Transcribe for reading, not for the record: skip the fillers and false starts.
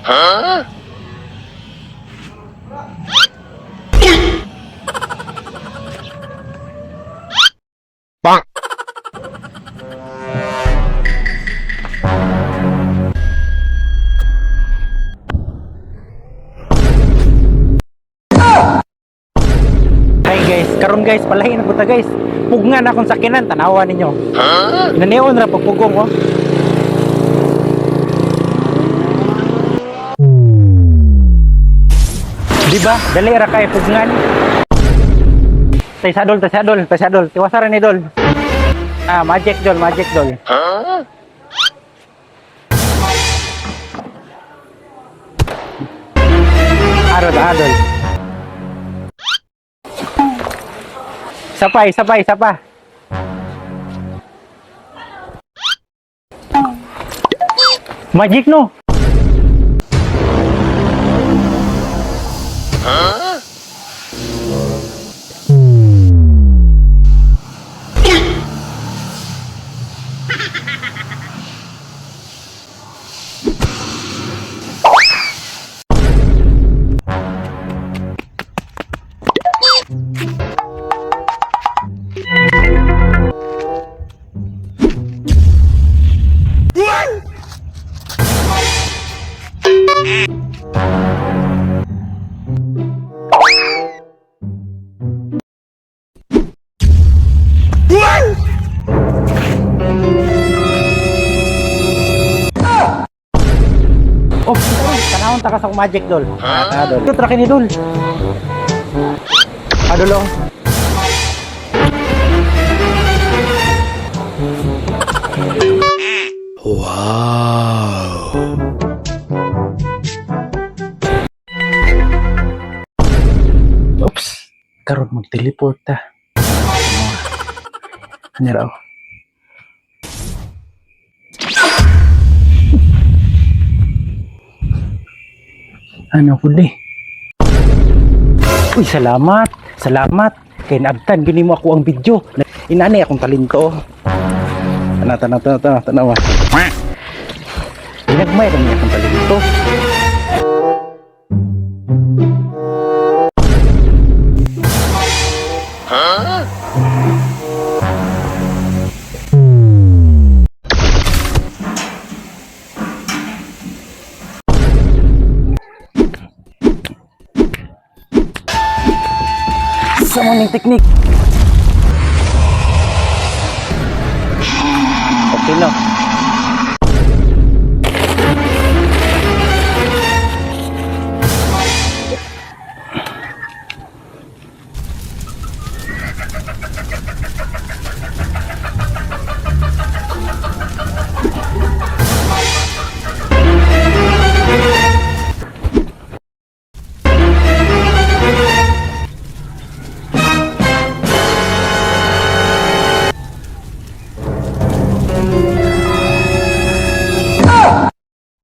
Bonk. Hi guys, karon guys, palahin na guys. Pugngan akong sakinan, tanawa ninyo. Nanion ra pagpugong oh. Di ba? Dali ra kay pugngan. Tay sadol, tiwasaran ni dol. Ah, magic dol. Adol. Sapa. Magic no. Oh, tanawon ta ka sa magic dol. Adol. Ito tra kini dol. Adol oh. Wow. Oops. Karon mag-teleport ta. Ano raw? Ano po di? Uy, salamat. Kaya naagtan, gini mo ako ang video. Inani akong talento. Tanawa. Ginagmay kami akong talento. Sa morning technique. Okay no.